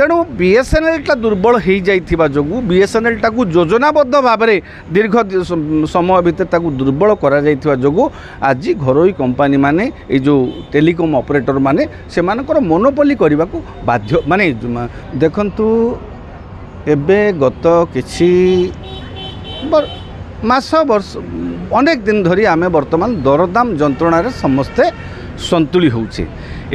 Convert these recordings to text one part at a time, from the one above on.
तेणु बीएसएनएल टा दुर्बल हो जाइथिबा जोगु बीएसएनएल टाकू योजनाबद्ध भाव में दीर्घ समय भितर ताकू दुर्बल करा जाइथिबा जोगु आज घरोई कंपनी माने ए जो टेलीकॉम ऑपरेटर माने से मानकर मोनोपोली करने को बाध्य माने देखंतु एबे गत किछि मास वर्ष अनेक दिन धरी आमे वर्तमान दरदाम जंत्रणार समस्ते संतुली होउछे।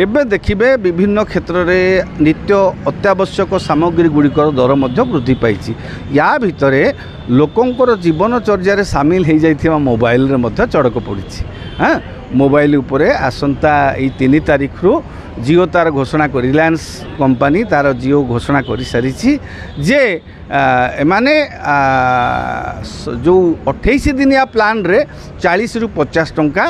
एबे देखिबे विभिन्न क्षेत्र में नित्य अत्यावश्यक सामग्री गुड़िकर दर मध्य वृद्धि पाई। या भितरे लोकंकर जीवनचर्या सामिल हो जाइथिबा मोबाइल रे मध्य चढ़क पड़ी। हाँ मोबाइल उपरे आसंता 3 तारिख रु जियो तार घोषणा कर रिलायंस कंपनी तार जियो घोषणा कर सारी जे माने जो 28 दिनिया प्लान रे 40 रु 50 टंका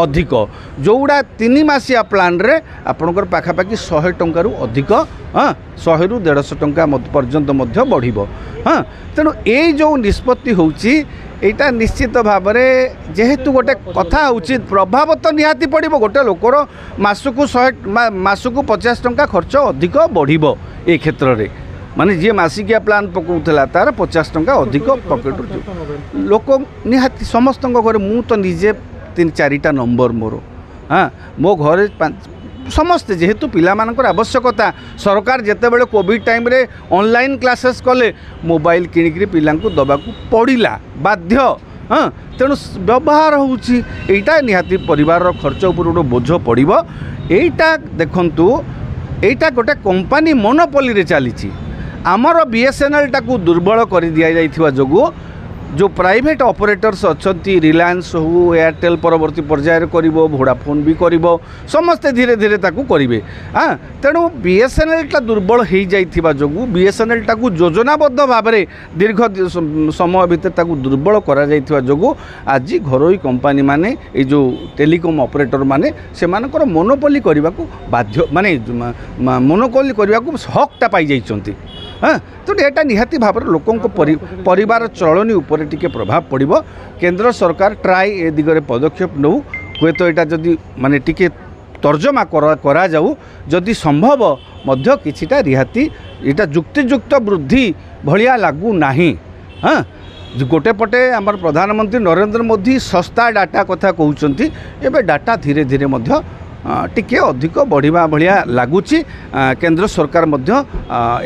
अधिक जोड़ा 3 मासिया प्लान रे आपनकर पाखापाखि 100 टंका रु अधिक 100 रु 150 टंका पर्यंत मध्य बढ़िबो। हाँ तेणु ये जो निष्पत्ति होउची एटा निश्चित भाव में जेहेतु गोटे कथा उचित प्रभाव तो निहाती पड़ो गोटे लोकर मासकू 50 टंका खर्च अधिक बढ़िबो। ए क्षेत्र में माने जी मासिकिया प्लान पकाउला तार 50 टंका अधिक पकेट लोक निहाती समस्त घर मु तो निजे 3-4टा नंबर मोर। हाँ मो घरे समस्ते जेहेतु पिला मानकर आवश्यकता सरकार जेते बेले कोविड टाइम रे ऑनलाइन क्लासेस कले मोबाइल किणिक पिला दबा पड़ा बाध्य। हाँ तेणु व्यवहार होउची एटा निहाती परिवार खर्च उपर गोटे बोझ पड़ो। एटा देखंतु एटा गोटे कंपनी मोनोपोली रे चली आमर बीएसएनएल टाकू दुर्बल कर दिया जाइथिबा जोगु जो प्राइवेट ऑपरेटर्स अच्छी रिलायंस हो एयरटेल परवर्ती पर्यायर करिवो वोडाफोन भी करिवो समस्ते धीरे धीरे ताकू करिवे। हाँ तेणु बीएसएनएल टा दुर्बल हो जाइथिबा जोगु बीएसएनएल टाकू योजनाबद्ध भाव में दीर्घ समय भितर ताकू दुर्बल करा जाइथिबा जोगु आज घरोई कंपनी माने ए जो टेलीकॉम ऑपरेटर माने से मानकर मोनोपोली करने को बाध्य माने मोनोपोली करने को हकटा पाई जाइछंती। हाँ तो यहाँ निहाती भाव में लोकों परिवार चलनी उपर टिके प्रभाव पड़ो। केंद्र सरकार ट्राई ए दिगरे पदक्षेप नौ हुए तो यहाँ जदि माने टिके तर्जमा करा जाऊ जदि संभव मध्य किछिटा रिहाती यहाँ जुक्तियुक्त वृद्धि भलिया लागू नाही। हाँ गोटे पटे आमर प्रधानमंत्री नरेंद्र मोदी सस्ता डाटा कथा कहउचंती एबे डाटा धीरे धीरे मध्य टिके अधिक बढ़िया भाया लगुच। केंद्र सरकार मध्य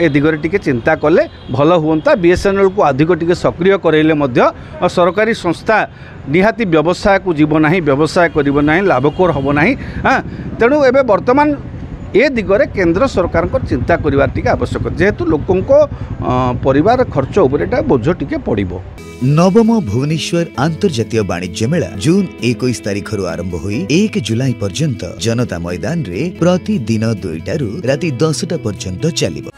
ए दिगरे टिके चिंता कले भल हुंता बीएसएनएल को अधिक टिके सक्रिय करैले मध्य सरकारी संस्था निहाती व्यवसाय को जीव ना व्यवसाय करिवो नाही लाभकर हबो नाही। हाँ तेणु एबे वर्तमान ए दिगरे केंद्र सरकार को चिंता करिवार टिके आवश्यक जेहेतु लोकों को परिवार खर्च उपरे बोझ टिके पड़िबो। नवम भुवनेश्वर अंतर्जातीय वाणिज्य मेला जून 21 तारिख आरंभ हुई 1 जुलाई पर्यंत जनता मैदान रे प्रतिदिन 2टारू राति 10टा पर्यंत चलिबो।